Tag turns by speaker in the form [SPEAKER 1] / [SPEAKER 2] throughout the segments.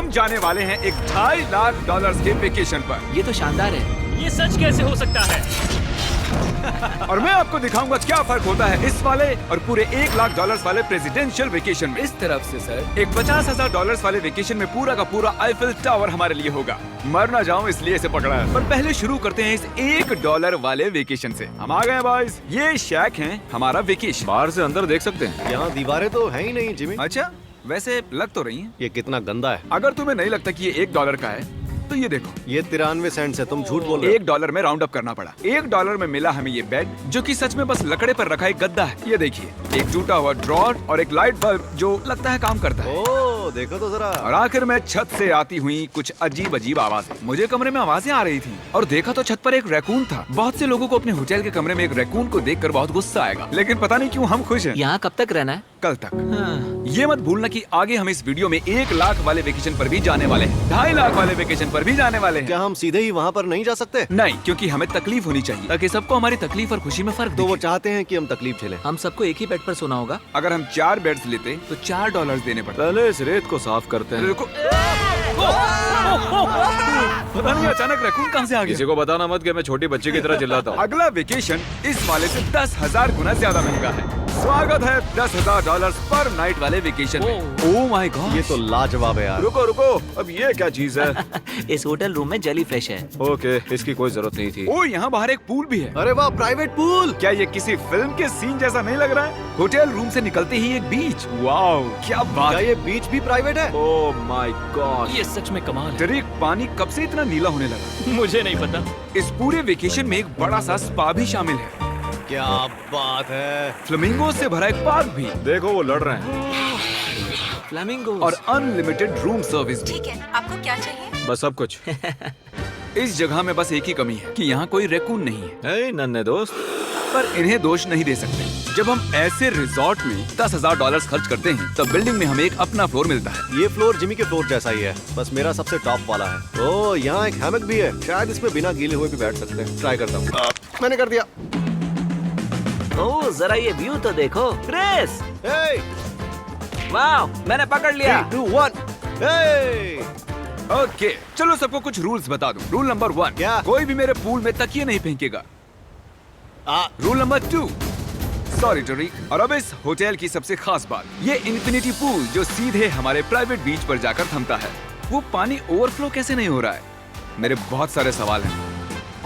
[SPEAKER 1] हम जाने वाले हैं एक $2.5 लाख के वेकेशन पर।
[SPEAKER 2] ये तो शानदार है।
[SPEAKER 3] ये सच कैसे हो सकता है?
[SPEAKER 1] और मैं आपको दिखाऊंगा क्या फर्क होता है इस वाले और पूरे $1 लाख वाले प्रेसिडेंशियल वेकेशन में।
[SPEAKER 2] इस तरफ से सर।
[SPEAKER 1] एक $50,000 वाले वेकेशन में पूरा का पूरा आईफिल टावर हमारे लिए होगा। मर ना जाऊं इसलिए इसे पकड़ा है। पर पहले शुरू करते हैं इस $1 वाले वेकेशन से। हम आ गए हैं बॉयज। ये शैक है हमारा वेकेशन।
[SPEAKER 4] बाहर से अंदर देख सकते हैं।
[SPEAKER 5] यहाँ दीवारें तो है ही नहीं जिमी।
[SPEAKER 1] अच्छा, वैसे लग तो रही हैं।
[SPEAKER 5] ये कितना गंदा है।
[SPEAKER 1] अगर तुम्हें नहीं लगता कि ये $1 का है तो ये देखो,
[SPEAKER 5] ये 93 सेंट है, तुम झूठ बोल रहे हो।
[SPEAKER 1] $1 में राउंड अप करना पड़ा। $1 में मिला हमें ये बेड जो कि सच में बस लकड़े पर रखा एक गद्दा है। ये देखिए, एक टूटा हुआ ड्रॉर और एक लाइट बल्ब जो लगता है काम करता है।
[SPEAKER 5] ओह, देखो तो जरा।
[SPEAKER 1] और आखिर में छत से आती हुई कुछ अजीब अजीब आवाजें। मुझे कमरे में आवाजें आ रही थी और देखा तो छत पर एक रैकून था। बहुत से लोगों को अपने होटल के कमरे में एक रैकून को देखकर बहुत गुस्सा आएगा, लेकिन पता नहीं क्यों हम खुश हैं।
[SPEAKER 2] यहाँ कब तक रहना है?
[SPEAKER 1] कल तक।
[SPEAKER 2] हाँ।
[SPEAKER 1] ये मत भूलना कि आगे हम इस वीडियो में $1 लाख वाले वेकेशन पर भी जाने वाले हैं, $2.5 लाख वाले वेकेशन पर भी जाने वाले हैं।
[SPEAKER 5] क्या हम सीधे ही वहाँ पर नहीं जा सकते?
[SPEAKER 1] नहीं, क्योंकि हमें तकलीफ होनी चाहिए ताकि सबको हमारी तकलीफ और खुशी में फर्क
[SPEAKER 5] तो वो
[SPEAKER 1] दिखे।
[SPEAKER 5] चाहते हैं कि हम तकलीफ झेलें।
[SPEAKER 2] हम सबको एक ही बेड पर सोना होगा।
[SPEAKER 1] अगर हम 4 बेड्स लेते तो $4 देने पड़ते।
[SPEAKER 4] पहले इस रेत को साफ करते हैं।
[SPEAKER 1] रुको। पता नहीं अचानक रैकून कहां से आ गया।
[SPEAKER 4] किसी को बताना मत कि मैं छोटी बच्ची की तरह चिल्लाता हूँ।
[SPEAKER 1] अगला वेकेशन इस वाले से 10,000 गुना ज्यादा महंगा है। स्वागत है $10,000 पर नाइट वाले वेकेशन में। ओह माय गॉड,
[SPEAKER 5] ये तो लाजवाब है यार।
[SPEAKER 4] रुको रुको, अब ये क्या चीज है?
[SPEAKER 2] इस होटल रूम में जेली फ्रेश है।
[SPEAKER 4] ओके, इसकी कोई जरूरत नहीं थी।
[SPEAKER 1] ओह, यहाँ बाहर एक पूल भी है।
[SPEAKER 5] अरे वाह, प्राइवेट पूल।
[SPEAKER 1] क्या ये किसी फिल्म के सीन जैसा नहीं लग रहा है? होटल रूम से निकलते ही एक बीच। वाओ, क्या बात
[SPEAKER 5] क्या
[SPEAKER 1] है।
[SPEAKER 5] ये बीच भी प्राइवेट है?
[SPEAKER 4] ओह माय गॉड,
[SPEAKER 3] ये सच में कमाल है।
[SPEAKER 1] डरिक, पानी कब से इतना नीला होने लगा?
[SPEAKER 3] मुझे नहीं पता।
[SPEAKER 1] इस पूरे वेकेशन में एक बड़ा सा स्पा भी शामिल है।
[SPEAKER 5] क्या बात है।
[SPEAKER 1] फ्लेमिंगो से भरा एक पार्क भी
[SPEAKER 4] देखो वो लड़ रहे हैं।
[SPEAKER 2] फ्लेमिंगो
[SPEAKER 1] और अनलिमिटेड रूम सर्विस भी।
[SPEAKER 6] ठीक है, आपको क्या चाहिए?
[SPEAKER 4] बस सब कुछ।
[SPEAKER 1] इस जगह में बस एक ही कमी है कि यहाँ कोई रैकून नहीं है।
[SPEAKER 4] हे नन्हे दोस्त,
[SPEAKER 1] पर इन्हें दोष नहीं दे सकते। जब हम ऐसे रिजॉर्ट में $10,000 खर्च करते हैं तब बिल्डिंग में हमें एक अपना फ्लोर मिलता है।
[SPEAKER 5] ये फ्लोर जिमी के फ्लोर जैसा ही है, बस मेरा सबसे टॉप वाला है। ओह, यहाँ एक हैमक भी है, शायद इसमें बिना गीले हुए भी बैठ सकते हैं। ट्राई करता हूँ। मैंने कर दिया।
[SPEAKER 2] ओह, जरा ये व्यू तो देखो। क्रिस,
[SPEAKER 5] Hey,
[SPEAKER 2] वाह, मैंने पकड़ लिया।
[SPEAKER 5] 3, 2, 1. Hey!
[SPEAKER 1] ओके, चलो सबको कुछ रूल्स बता दूं। रूल नंबर 1,
[SPEAKER 5] क्या?
[SPEAKER 1] कोई भी मेरे पूल में तकिए नहीं फेंकेगा। रूल नंबर 2, सॉरी टोरिक। और अब इस होटल की सबसे खास बात, ये इन्फिनिटी पूल जो सीधे हमारे प्राइवेट बीच पर जाकर थमता है। वो पानी ओवरफ्लो कैसे नहीं हो रहा है? मेरे बहुत सारे सवाल हैं।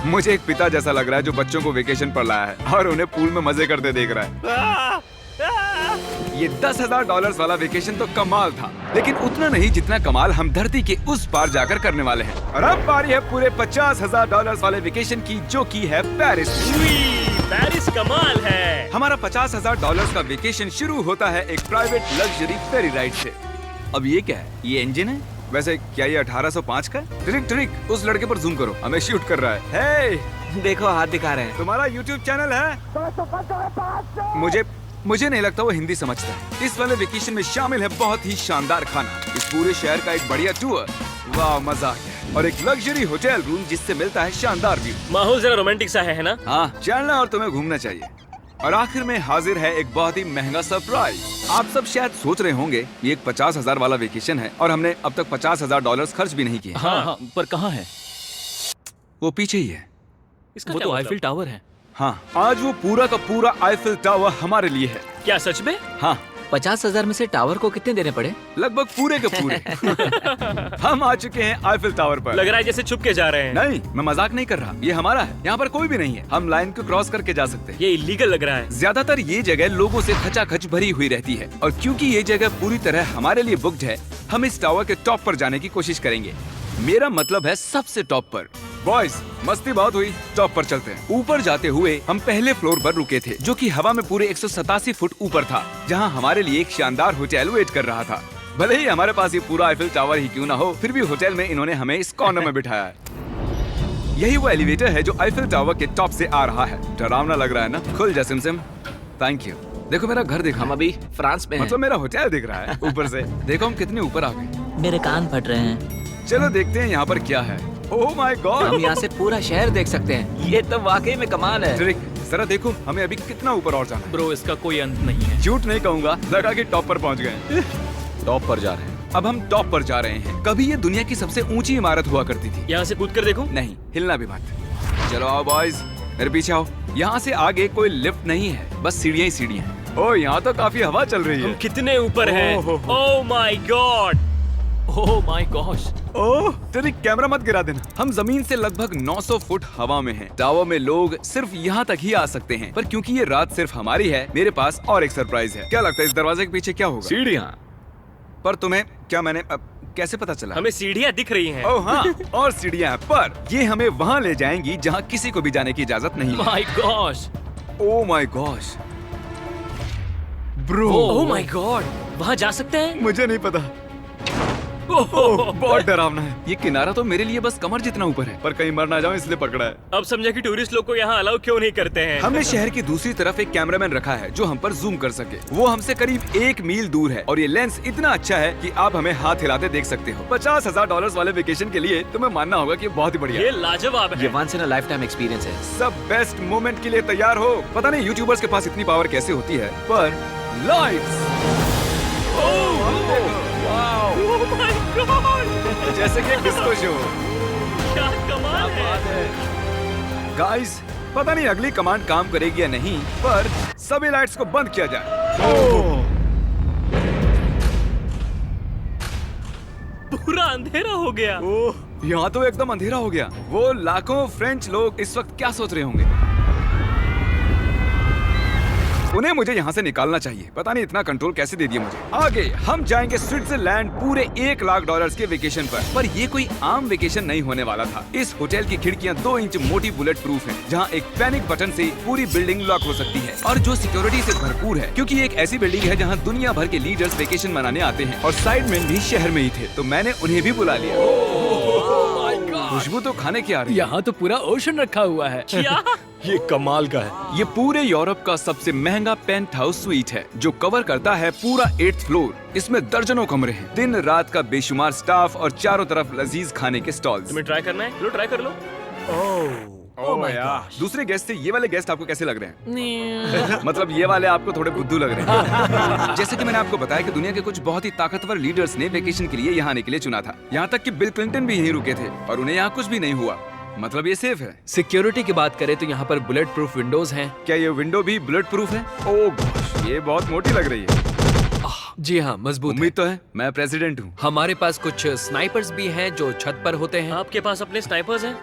[SPEAKER 1] मुझे एक पिता जैसा लग रहा है जो बच्चों को वेकेशन पर लाया है और उन्हें पूल में मजे करते देख रहा है। ये $10,000 वाला वेकेशन तो कमाल था, लेकिन उतना नहीं जितना कमाल हम धरती के उस पार जाकर करने वाले हैं। और अब बारी है पूरे $50,000 वाले वेकेशन की, जो की है पेरिस।
[SPEAKER 3] पेरिस कमाल है।
[SPEAKER 1] हमारा $50,000 का वेकेशन शुरू होता है एक प्राइवेट लग्जरी फेरी राइड से। अब ये क्या है? ये इंजन है? वैसे क्या ये 1805 का है? ट्रिक ट्रिक, उस लड़के पर जूम करो, हमें शूट कर रहा है। हे,
[SPEAKER 2] देखो हाथ दिखा रहे हैं।
[SPEAKER 1] तुम्हारा YouTube चैनल है? मुझे नहीं लगता वो हिंदी समझता है। इस वाले वेकेशन में शामिल है बहुत ही शानदार खाना, इस पूरे शहर का एक बढ़िया टूर, वाह मजा आ गया, और एक लग्जरी होटल रूम जिससे मिलता है शानदार व्यू।
[SPEAKER 3] माहौल जरा रोमांटिक सा है ना?
[SPEAKER 1] हाँ, चलना और तुम्हें घूमना चाहिए। और आखिर में हाजिर है एक बहुत ही महंगा सरप्राइज। आप सब शायद सोच रहे होंगे ये एक 50,000 वाला वेकेशन है और हमने अब तक $50,000 खर्च भी नहीं किए।
[SPEAKER 3] हाँ, पर कहाँ है?
[SPEAKER 1] वो पीछे ही है।
[SPEAKER 3] इसका
[SPEAKER 7] वो
[SPEAKER 3] क्या
[SPEAKER 7] तो
[SPEAKER 3] मतलब?
[SPEAKER 7] आईफिल टावर है।
[SPEAKER 1] हाँ, आज वो पूरा का पूरा आईफिल टावर हमारे लिए है।
[SPEAKER 3] क्या सच में?
[SPEAKER 1] हाँ,
[SPEAKER 2] 50,000 में से टावर को कितने देने पड़े?
[SPEAKER 1] लगभग पूरे के पूरे। हम आ चुके हैं आईफिल टावर पर।
[SPEAKER 3] लग रहा है जैसे छुप के जा रहे हैं।
[SPEAKER 1] नहीं, मैं मजाक नहीं कर रहा, ये हमारा है। यहाँ पर कोई भी नहीं है, हम लाइन को क्रॉस करके जा सकते हैं।
[SPEAKER 3] ये इलीगल लग रहा है।
[SPEAKER 1] ज्यादातर ये जगह लोगों से खचाखच भरी हुई रहती है, और क्योंकि ये जगह पूरी तरह हमारे लिए बुक्ड है, हम इस टावर के टॉप पर जाने की कोशिश करेंगे। मेरा मतलब है सबसे टॉप पर। बॉयज, मस्ती बहुत हुई, टॉप पर चलते हैं। ऊपर जाते हुए हम पहले फ्लोर पर रुके थे, जो कि हवा में पूरे 187 फुट ऊपर था, जहां हमारे लिए एक शानदार होटल वेट कर रहा था। भले ही हमारे पास ये पूरा आईफिल टावर ही क्यों ना हो, फिर भी होटल में इन्होंने हमें इस कॉर्नर में बिठाया है। यही वो एलिवेटर है जो आईफिल टावर के टॉप से आ रहा है। डरावना लग रहा है ना? खुल जा सिमसिम। Thank you. देखो मेरा घर दिख रहा
[SPEAKER 2] हम
[SPEAKER 1] है।
[SPEAKER 2] अभी फ्रांस में हैं।
[SPEAKER 1] मतलब मेरा होटल दिख रहा है ऊपर से। देखो हम कितने ऊपर आ गए।
[SPEAKER 2] मेरे कान फट रहे हैं।
[SPEAKER 1] चलो देखते हैं यहाँ पर क्या है। ओह माय
[SPEAKER 2] हम
[SPEAKER 1] गॉड,
[SPEAKER 2] यहाँ से पूरा शहर देख सकते हैं। ये तो वाकई में कमाल है।
[SPEAKER 1] ट्रिक, जरा देखो हमें अभी कितना ऊपर और जाना है।
[SPEAKER 7] ब्रो, इसका कोई अंत नहीं है।
[SPEAKER 1] झूठ नहीं कहूँगा, लगा कि टॉप पर पहुँच गए।
[SPEAKER 4] टॉप पर जा रहे हैं।
[SPEAKER 1] अब हम टॉप पर जा रहे हैं। कभी ये दुनिया की सबसे ऊंची इमारत हुआ करती थी।
[SPEAKER 3] यहाँ से कूद कर देखो।
[SPEAKER 1] नहीं, हिलना भी मत। चलो आओ बॉयज, मेरे पीछे आओ। यहाँ से आगे कोई लिफ्ट नहीं है, बस सीढ़ियाँ ही सीढ़ियाँ हैं। ओह, यहाँ तो काफी हवा चल रही
[SPEAKER 3] हम
[SPEAKER 1] है।
[SPEAKER 3] कितने ऊपर हैं?
[SPEAKER 1] Oh,
[SPEAKER 3] oh my god.
[SPEAKER 6] Oh my gosh.
[SPEAKER 1] Oh, तेरी कैमरा मत गिरा देना। हम जमीन से लगभग 900 फुट हवा में हैं। टावर में लोग सिर्फ यहाँ तक ही आ सकते हैं, पर क्योंकि ये रात सिर्फ हमारी है, मेरे पास और एक सरप्राइज है। क्या लगता है इस दरवाजे के पीछे क्या होगा?
[SPEAKER 4] सीढ़ियाँ।
[SPEAKER 1] पर तुम्हें क्या मैंने कैसे पता चला?
[SPEAKER 3] हमें सीढ़ियाँ दिख रही हैं।
[SPEAKER 1] ओह हाँ, और सीढ़ियाँ हैं, पर ये हमें वहाँ ले जाएंगी जहाँ किसी को भी जाने की इजाजत नहीं है।
[SPEAKER 6] My gosh.
[SPEAKER 1] Oh my gosh bro,
[SPEAKER 3] oh my God, वहाँ जा सकते हैं?
[SPEAKER 1] मुझे नहीं पता। ओह, बहुत डरावना है। ये किनारा तो मेरे लिए बस कमर जितना ऊपर है, पर कहीं मर ना जाऊं इसलिए पकड़ा है।
[SPEAKER 3] अब समझा कि टूरिस्ट लोग को यहाँ अलाउ क्यों नहीं करते हैं।
[SPEAKER 1] हमने शहर की दूसरी तरफ एक कैमरामैन रखा है जो हम पर जूम कर सके। वो हमसे करीब 1 मील दूर है और ये लेंस इतना अच्छा है कि आप हमें हाथ हिलाते देख सकते हो। $50,000 वाले वेकेशन के लिए तुम्हें मानना होगा कि बहुत ही बढ़िया
[SPEAKER 3] ये
[SPEAKER 1] है।
[SPEAKER 3] लाजवाब
[SPEAKER 2] ये
[SPEAKER 3] है।
[SPEAKER 2] Once in a lifetime experience है।
[SPEAKER 1] सब बेस्ट मोमेंट के लिए तैयार हो। पता नहीं यूट्यूबर्स के पास इतनी पावर कैसे होती है, पर लाइट्स
[SPEAKER 3] ओह माय गॉड,
[SPEAKER 1] जैसे कि डिस्को शो।
[SPEAKER 3] क्या कमाल है।
[SPEAKER 1] गाइस, पता नहीं अगली कमांड काम करेगी या नहीं, पर सभी लाइट्स को बंद किया जाए।
[SPEAKER 3] पूरा अंधेरा हो गया।
[SPEAKER 1] ओह, यहाँ तो एकदम अंधेरा हो गया। वो लाखों फ्रेंच लोग इस वक्त क्या सोच रहे होंगे? उन्हें मुझे यहाँ से निकालना चाहिए। पता नहीं इतना कंट्रोल कैसे दे दिया मुझे। आगे हम जाएंगे स्विट्जरलैंड पूरे $1,00,000 के वेकेशन पर ये कोई आम वेकेशन नहीं होने वाला था। इस होटल की खिड़कियाँ 2 इंच मोटी बुलेट प्रूफ है, जहाँ एक पैनिक बटन से पूरी बिल्डिंग लॉक हो सकती है, और जो सिक्योरिटी से भरपूर है, क्योंकि ये एक ऐसी बिल्डिंग है जहाँ दुनिया भर के लीडर्स वेकेशन मनाने आते हैं। और साइडमैन भी शहर में ही थे, तो मैंने उन्हें भी बुला लिया। खुशबू तो खाने की आ रही है।
[SPEAKER 6] यहाँ तो पूरा ओशन रखा हुआ है।
[SPEAKER 3] क्या?
[SPEAKER 4] ये कमाल का है।
[SPEAKER 1] ये पूरे यूरोप का सबसे महंगा पेंट हाउस स्वीट है, जो कवर करता है पूरा 8th फ्लोर। इसमें दर्जनों कमरे हैं, दिन रात का बेशुमार स्टाफ और चारों तरफ लजीज खाने के स्टॉल्स।
[SPEAKER 3] तुम्हें ट्राई करना है? लो ट्राई कर लो।
[SPEAKER 1] ओह यार, दूसरे गेस्ट से ये वाले गेस्ट आपको कैसे लग रहे हैं? मतलब ये वाले आपको थोड़े बुद्धू लग रहे हैं। जैसे कि मैंने आपको बताया कि दुनिया के कुछ बहुत ही ताकतवर लीडर्स ने वेकेशन के लिए यहाँ आने के लिए चुना था। यहाँ तक कि बिल क्लिंटन भी यहीं रुके थे और उन्हें यहाँ कुछ भी नहीं हुआ। मतलब ये सेफ है।
[SPEAKER 6] सिक्योरिटी की बात करें तो यहाँ पर बुलेट प्रूफ विंडोज हैं।
[SPEAKER 1] क्या ये विंडो भी बुलेट प्रूफ है? ओह गॉश, ये बहुत मोटी लग रही है।
[SPEAKER 6] जी हाँ, मजबूत है।
[SPEAKER 1] उम्मीद तो है, मैं प्रेसिडेंट हूँ।
[SPEAKER 6] हमारे पास कुछ स्नाइपर्स भी हैं जो छत पर होते हैं।
[SPEAKER 3] आपके पास अपने स्नाइपर्स हैं?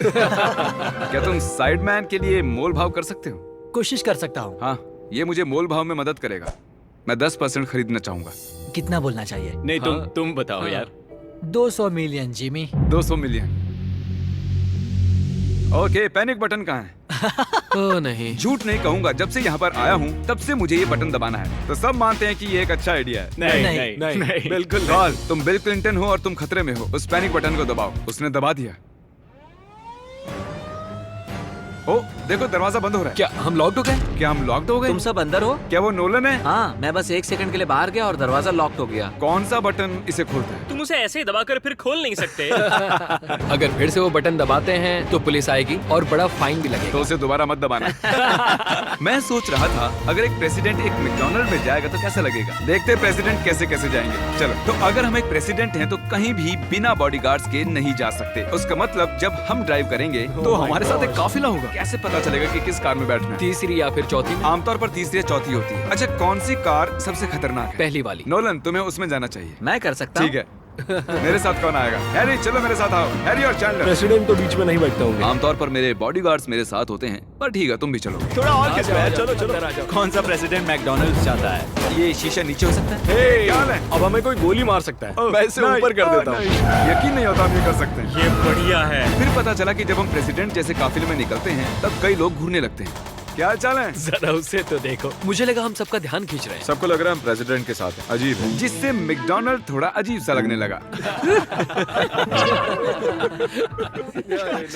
[SPEAKER 1] क्या तुम साइडमैन के लिए मोल भाव कर सकते हो?
[SPEAKER 7] कोशिश कर सकता हूँ।
[SPEAKER 1] हाँ, ये मुझे मोल भाव में मदद करेगा। मैं 10% खरीदना चाहूंगा।
[SPEAKER 7] कितना बोलना चाहिए?
[SPEAKER 3] नहीं,
[SPEAKER 6] हाँ।
[SPEAKER 3] तुम बताओ यार।
[SPEAKER 7] 200 million Jimmy.
[SPEAKER 1] 200 million. Okay, panic button कहाँ है?
[SPEAKER 6] ओह नहीं।
[SPEAKER 1] झूठ नहीं कहूंगा, जब से यहाँ पर आया हूँ तब से मुझे ये बटन दबाना है। तो सब मानते हैं कि ये एक अच्छा आइडिया है।
[SPEAKER 7] नहीं।
[SPEAKER 1] बिल्कुल नहीं। तुम बिल क्लिंटन हो और तुम खतरे में हो। उस पैनिक बटन को दबाओ। उसने दबा दिया। ओ, देखो दरवाजा बंद हो रहा है।
[SPEAKER 6] क्या हम लॉक्ड हो गए?
[SPEAKER 1] क्या हम लॉक्ड हो गए?
[SPEAKER 2] तुम सब अंदर हो?
[SPEAKER 1] क्या वो नोलन है?
[SPEAKER 2] हाँ, मैं बस 1 सेकंड के लिए बाहर गया और दरवाजा लॉक हो गया।
[SPEAKER 1] कौन सा बटन इसे खोलता है?
[SPEAKER 3] तुम उसे ऐसे ही दबाकर फिर खोल नहीं सकते।
[SPEAKER 6] अगर फिर से वो बटन दबाते हैं तो पुलिस आएगी और बड़ा फाइन भी लगेगा।
[SPEAKER 1] तो उसे दोबारा मत दबाना। मैं सोच रहा था अगर एक प्रेसिडेंट एक मैकडॉनल्ड में जाएगा तो कैसा लगेगा। देखते हैं प्रेसिडेंट कैसे कैसे जाएंगे। चलो, तो अगर हम एक प्रेसिडेंट हैं तो कहीं भी बिना बॉडीगार्ड्स के नहीं जा सकते। उसका मतलब जब हम ड्राइव करेंगे तो हमारे साथ एक काफिला होगा। कैसे पता चलेगा कि किस कार में बैठना है?
[SPEAKER 6] तीसरी या फिर चौथी में?
[SPEAKER 1] आमतौर पर तीसरी या चौथी होती है। अच्छा, कौन सी कार सबसे खतरनाक है?
[SPEAKER 6] पहली वाली।
[SPEAKER 1] नोलन, तुम्हें उसमें जाना चाहिए।
[SPEAKER 2] मैं कर सकता हूँ।
[SPEAKER 1] ठीक है। मेरे साथ कौन आएगा? हैरी, चलो मेरे साथ आओ। हैरी और चैंडलर।
[SPEAKER 4] प्रेसिडेंट तो बीच में नहीं बैठते होंगे।
[SPEAKER 1] आमतौर पर मेरे बॉडीगार्ड्स मेरे साथ होते हैं, पर ठीक है, तुम भी चलो।
[SPEAKER 4] थोड़ा और खिंचो है। चलो चलो।
[SPEAKER 8] कौन सा प्रेसिडेंट मैकडॉनल्ड्स चाहता है?
[SPEAKER 1] ये शीशा नीचे हो सकता है?
[SPEAKER 4] हे,
[SPEAKER 1] क्या हाल है?
[SPEAKER 4] अब हमें कोई गोली मार सकता है। मैं इसे ऊपर कर देता हूँ।
[SPEAKER 1] यकीन नहीं होता हम ये कर सकते हैं।
[SPEAKER 3] ये बढ़िया है।
[SPEAKER 1] फिर पता चला कि जब हम प्रेसिडेंट जैसे काफिले में निकलते हैं तब कई लोग घूरने लगते हैं। क्या हाल चाल है?
[SPEAKER 6] जरा उसे तो देखो। मुझे लगा हम सबका ध्यान खींच रहे हैं।
[SPEAKER 4] सबको लग रहा है हम प्रेसिडेंट के साथ हैं। अजीब है।
[SPEAKER 1] जिससे मैकडॉनल्ड थोड़ा अजीब सा लगने लगा।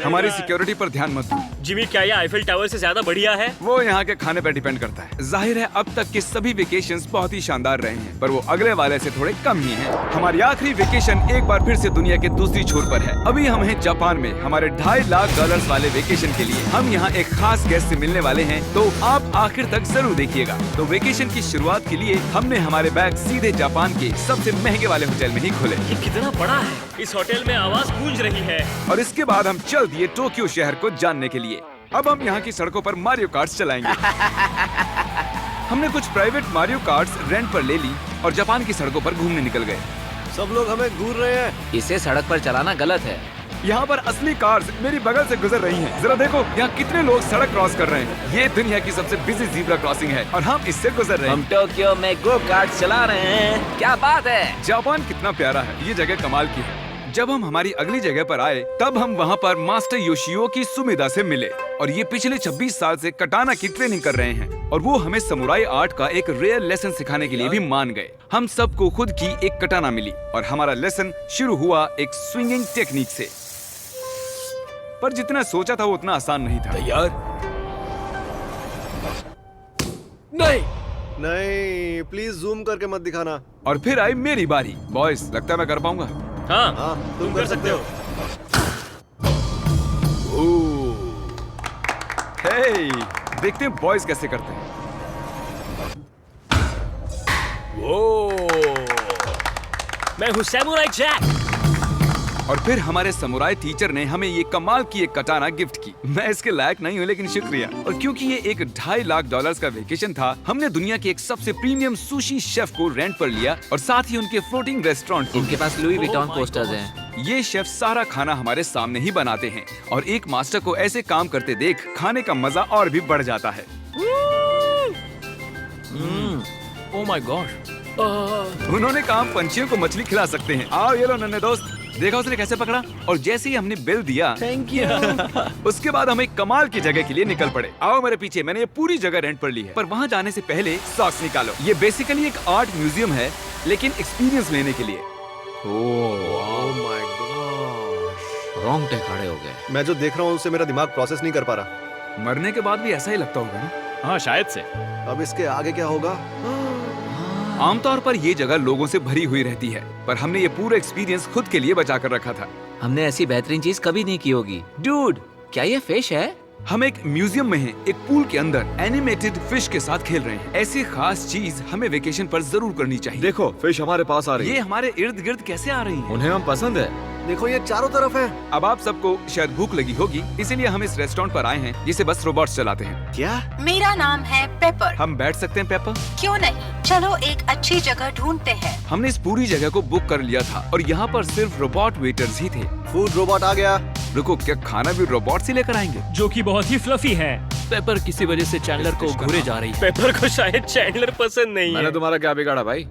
[SPEAKER 1] हमारी सिक्योरिटी पर ध्यान मत दो।
[SPEAKER 3] जिमी, क्या ये आईफिल टावर से ज्यादा बढ़िया है?
[SPEAKER 1] वो यहाँ के खाने पर डिपेंड करता है। जाहिर है अब तक के सभी वेकेशंस बहुत ही शानदार रहे हैं, पर वो अगले वाले से थोड़े कम ही हैं। हमारी आखिरी वेकेशन एक बार फिर से दुनिया के दूसरी छोर पर है। अभी हम हैं जापान में, हमारे $2.5 लाख वाले वेकेशन के लिए। हम यहाँ एक खास गेस्ट से मिलने वाले हैं हैं तो आप आखिर तक जरूर देखिएगा। तो वेकेशन की शुरुआत के लिए हमने हमारे बैग सीधे जापान के सबसे महंगे वाले होटल में ही खोले
[SPEAKER 3] ये कितना बड़ा है। इस होटल में आवाज गूंज रही है।
[SPEAKER 1] और इसके बाद हम चल दिए टोक्यो शहर को जानने के लिए। अब हम यहाँ की सड़कों पर मारियो कार्ट्स चलाएंगे। हमने कुछ प्राइवेट मारियो कार्ट्स रेंट पर ले ली और जापान की सड़कों पर घूमने निकल गए।
[SPEAKER 5] सब लोग हमें घूर रहे हैं।
[SPEAKER 6] इसे सड़क पर चलाना गलत है।
[SPEAKER 1] यहाँ पर असली कार्स मेरी बगल से गुजर रही हैं। जरा देखो यहाँ कितने लोग सड़क क्रॉस कर रहे हैं। ये दुनिया की सबसे बिजी ज़ीब्रा क्रॉसिंग है और हम इससे गुजर रहे
[SPEAKER 2] हम
[SPEAKER 1] हैं।
[SPEAKER 2] टोक्यो में गो कार्ट चला रहे हैं। क्या बात है।
[SPEAKER 1] जापान कितना प्यारा है। ये जगह कमाल की है। जब हम हमारी अगली जगह पर आए तब हम वहाँ पर मास्टर योशियो की सुमेदा से मिले और ये पिछले 26 साल से कटाना की ट्रेनिंग कर रहे हैं और वो हमें समुराई आर्ट का एक रेयर लेसन सिखाने के लिए भी मान गए। हम सबको खुद की एक कटाना मिली और हमारा लेसन शुरू हुआ एक स्विंगिंग टेक्निक से। पर जितना सोचा था वो उतना आसान नहीं था।
[SPEAKER 4] यार
[SPEAKER 5] नहीं, प्लीज जूम करके मत दिखाना।
[SPEAKER 1] और फिर आई मेरी बारी। बॉयज, लगता है मैं कर पाऊंगा।
[SPEAKER 3] हाँ,
[SPEAKER 5] हाँ, तुम कर सकते हो।
[SPEAKER 1] हे, देखते हैं बॉयज कैसे करते हैं।
[SPEAKER 3] मैं हूँ सैमुराई जैक।
[SPEAKER 1] और फिर हमारे समुराई टीचर ने हमें ये कमाल की एक कटाना गिफ्ट की। मैं इसके लायक नहीं हूँ लेकिन शुक्रिया। और क्योंकि ये एक $2.5 लाख का वेकेशन था, हमने दुनिया के एक सबसे प्रीमियम सुशी शेफ को रेंट पर लिया और साथ ही उनके फ्लोटिंग रेस्टोरेंट।
[SPEAKER 6] इनके पास लुई विटॉन कोस्टर्स हैं।
[SPEAKER 1] ये शेफ सारा खाना हमारे सामने ही बनाते हैं और एक मास्टर को ऐसे काम करते देख खाने का मजा और भी बढ़ जाता है।
[SPEAKER 6] ओह माय गॉड।
[SPEAKER 1] उन्होंने काम पंछियों को मछली खिला सकते हैं। आओ ये लो नन्हे दोस्त, देखा उसने कैसे पकड़ा। और जैसे ही हमने बिल दिया, थैंक यू, उसके बाद हम एक कमाल की जगह के लिए निकल पड़े। आओ मेरे पीछे, मैंने ये पूरी जगह रेंट पर ली है। पर वहाँ जाने से पहले सॉक्स निकालो। ये बेसिकली एक आर्ट म्यूजियम है लेकिन एक्सपीरियंस लेने के लिए।
[SPEAKER 5] ओह माय गॉड,
[SPEAKER 6] रोंगटे खड़े हो गए।
[SPEAKER 5] मैं जो देख रहा हूँ उससे मेरा दिमाग प्रोसेस नहीं कर पा रहा।
[SPEAKER 1] मरने के बाद भी ऐसा ही लगता होगा ना।
[SPEAKER 8] हाँ शायद से।
[SPEAKER 5] अब इसके आगे क्या होगा?
[SPEAKER 1] आमतौर पर ये जगह लोगों से भरी हुई रहती है, पर हमने ये पूरा एक्सपीरियंस खुद के लिए बचा कर रखा था।
[SPEAKER 6] हमने ऐसी बेहतरीन चीज कभी नहीं की होगी। डूड, क्या ये फिश है?
[SPEAKER 1] हम एक म्यूजियम में हैं, एक पूल के अंदर एनिमेटेड फिश के साथ खेल रहे हैं। ऐसी खास चीज हमें वेकेशन पर जरूर करनी चाहिए।
[SPEAKER 4] देखो फिश हमारे पास आ रही
[SPEAKER 1] ये
[SPEAKER 4] है।
[SPEAKER 1] हमारे इर्द गिर्द कैसे आ रही हैं?
[SPEAKER 4] उन्हें हम पसंद है।
[SPEAKER 5] देखो ये चारों तरफ है।
[SPEAKER 1] अब आप सबको शायद भूख लगी होगी, इसीलिए हम इस रेस्टोरेंट पर आए हैं जिसे बस रोबोट्स चलाते हैं।
[SPEAKER 5] क्या?
[SPEAKER 9] मेरा नाम है पेपर।
[SPEAKER 1] हम बैठ सकते हैं पेपर?
[SPEAKER 9] क्यों नहीं, चलो एक अच्छी जगह ढूंढते हैं।
[SPEAKER 1] हमने इस पूरी जगह को बुक कर लिया था और यहाँ पर सिर्फ रोबोट वेटर्स ही थे।
[SPEAKER 5] फूड रोबोट आ गया।
[SPEAKER 1] रुको, क्या खाना भी रोबोट से लेकर आएंगे?
[SPEAKER 3] जो कि बहुत ही फ्लफी है।
[SPEAKER 6] पेपर किसी वजह से चैंडलर को घूरे जा रही है।
[SPEAKER 3] पेपर को शायद चैंडलर पसंद नहीं
[SPEAKER 4] मैंने
[SPEAKER 3] है।
[SPEAKER 4] तुम्हारा क्या बिगाड़ा भाई?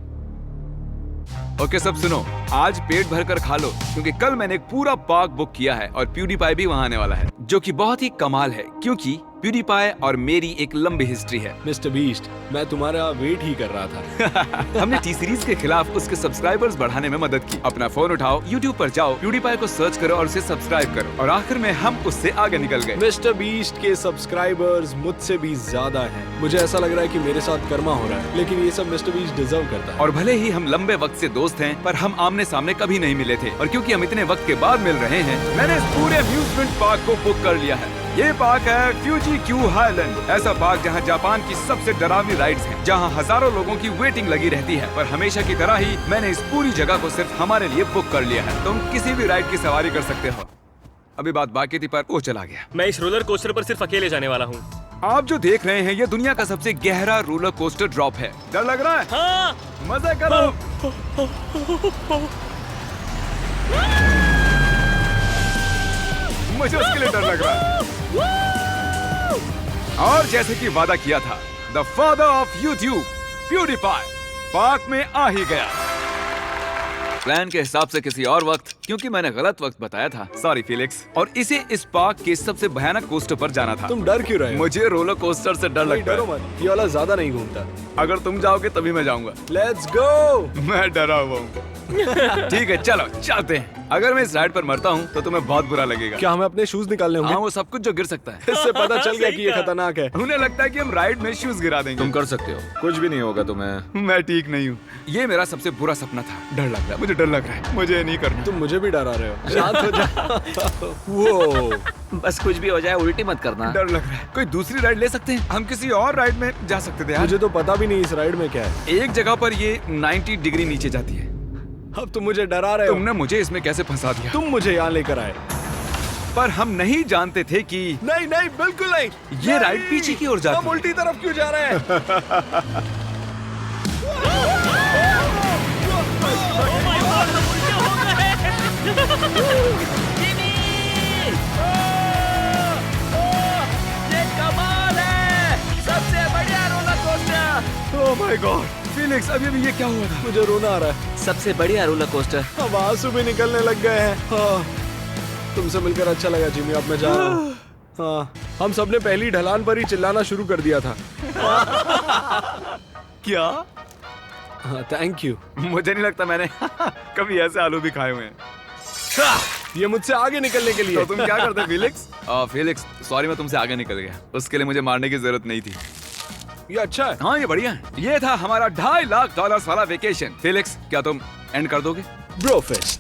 [SPEAKER 1] ओके सब सुनो, आज पेट भर कर खा लो क्योंकि कल मैंने एक पूरा पार्क बुक किया है और प्यूडीपाई भी वहाँ आने वाला है, जो कि बहुत ही कमाल है क्योंकि प्यूडीपाई और मेरी एक लंबी हिस्ट्री है।
[SPEAKER 4] मिस्टर बीस्ट, मैं तुम्हारा वेट ही कर रहा था।
[SPEAKER 1] हमने टी सीरीज के खिलाफ उसके सब्सक्राइबर्स बढ़ाने में मदद की। अपना फोन उठाओ, यूट्यूब पर जाओ, प्यूडीपाई को सर्च करो और उसे सब्सक्राइब करो और आखिर में हम उससे आगे निकल गए।
[SPEAKER 4] मिस्टर बीस्ट के सब्सक्राइबर्स मुझसे भी ज्यादा हैं। मुझे ऐसा लग रहा है कि मेरे साथ कर्मा हो रहा है, लेकिन ये सब मिस्टर बीस्ट डिजर्व करता है।
[SPEAKER 1] और भले ही हम लंबे वक्त से दोस्त हैं, पर हम आमने सामने कभी नहीं मिले थे। और क्योंकि हम इतने वक्त के बाद मिल रहे हैं, मैंने इस पूरे अम्यूजमेंट पार्क को बुक कर लिया है। ये पार्क है फ्यूजी क्यू हाईलैंड, ऐसा पार्क जहाँ जापान की सबसे डरावनी राइड्स हैं, जहाँ हजारों लोगों की वेटिंग लगी रहती है। पर हमेशा की तरह ही मैंने इस पूरी जगह को सिर्फ हमारे लिए बुक कर लिया है। तुम किसी भी राइड की सवारी कर सकते हो। अभी बात बाकी थी पर वो चला गया।
[SPEAKER 3] मैं इस रोलर कोस्टर पर सिर्फ अकेले जाने वाला हूँ।
[SPEAKER 1] आप जो देख रहे हैं ये दुनिया का सबसे गहरा रोलर कोस्टर ड्रॉप है। डर लग रहा है?
[SPEAKER 3] हाँ।
[SPEAKER 1] मजा करो। मुझे उसके लिए डर लग रहा है। और जैसे कि वादा किया था, the father of YouTube PewDiePie park में आ ही गया। प्लान के हिसाब से किसी और वक्त, क्योंकि मैंने गलत वक्त बताया था, सॉरी फिलिक्स। और इसे इस पार्क के सबसे भयानक कोस्टर पर जाना था।
[SPEAKER 4] तुम डर क्यों रहे हो?
[SPEAKER 1] मुझे रोलर कोस्टर से डर लगता
[SPEAKER 4] डरो
[SPEAKER 1] है।
[SPEAKER 4] मत, ये वाला ज्यादा नहीं घूमता।
[SPEAKER 1] अगर तुम जाओगे तभी मैं जाऊंगा।
[SPEAKER 4] Let's go.
[SPEAKER 1] मैं डरा हुआ हूँ। ठीक है चलो चलते हैं। अगर मैं इस राइड पर मरता हूँ तो तुम्हें बहुत बुरा लगेगा।
[SPEAKER 4] क्या हमें अपने शूज निकालने
[SPEAKER 1] हाँ,
[SPEAKER 4] होंगे?
[SPEAKER 1] वो सब कुछ जो गिर सकता है।
[SPEAKER 4] इससे पता चल गया कि ये खतरनाक है।
[SPEAKER 1] उन्हें लगता है कि हम राइड में शूज गिरा देंगे।
[SPEAKER 8] तुम कर सकते हो, कुछ भी नहीं होगा तुम्हें।
[SPEAKER 1] मैं ठीक नहीं हूँ। ये मेरा सबसे बुरा सपना था। डर लग रहा है, मुझे डर लग रहा है। मुझे ये नहीं करना।
[SPEAKER 4] तुम मुझे भी डरा रहे हो। शांत हो जा। वो
[SPEAKER 2] बस कुछ भी हो जाए उल्टी मत करना।
[SPEAKER 1] डर लग रहा है। कोई दूसरी राइड ले सकते हैं? हम किसी और राइड में जा सकते थे यार।
[SPEAKER 4] मुझे तो पता भी नहीं इस राइड में क्या है।
[SPEAKER 1] एक जगह पर ये 90 डिग्री नीचे जाती है।
[SPEAKER 4] अब तुम मुझे डरा रहे हो।
[SPEAKER 1] तुमने मुझे इसमें कैसे फंसा दिया?
[SPEAKER 4] तुम मुझे यहाँ लेकर आए।
[SPEAKER 1] पर हम नहीं जानते थे कि
[SPEAKER 4] नहीं नहीं बिल्कुल नहीं।
[SPEAKER 1] ये राइड पीछे की ओर जाती
[SPEAKER 4] हम उल्टी तरफ क्यों जा रहे हैं?
[SPEAKER 1] ओह माय गॉड फिलिक्स, अभी ये क्या हुआ था?
[SPEAKER 4] मुझे रोना आ रहा है।
[SPEAKER 2] सबसे बढ़िया रोलर कोस्टर।
[SPEAKER 4] अब आंसू भी निकलने लग गए हैं। हाँ, तुमसे मिलकर अच्छा लगा जिमी। अब मैं जा रहा हूँ। हाँ, हम सबने पहली ढलान पर ही चिल्लाना शुरू कर दिया था।
[SPEAKER 1] क्या?
[SPEAKER 4] हाँ, थैंक यू।
[SPEAKER 1] मुझे नहीं लगता मैंने कभी ऐसे आलू भी खाए हुए हैं।
[SPEAKER 4] ये मुझसे आगे निकलने के लिए।
[SPEAKER 1] तो तुम क्या करते फिलिक्स? फिलिक्स सॉरी, मैं तुमसे आगे निकल गया। उसके लिए मुझे मारने की जरूरत नहीं थी।
[SPEAKER 4] ये अच्छा है।
[SPEAKER 1] हाँ ये बढ़िया है। ये था हमारा $2.5 लाख वाला वेकेशन। फिलिक्स क्या तुम एंड कर दोगे?
[SPEAKER 4] Bro fest.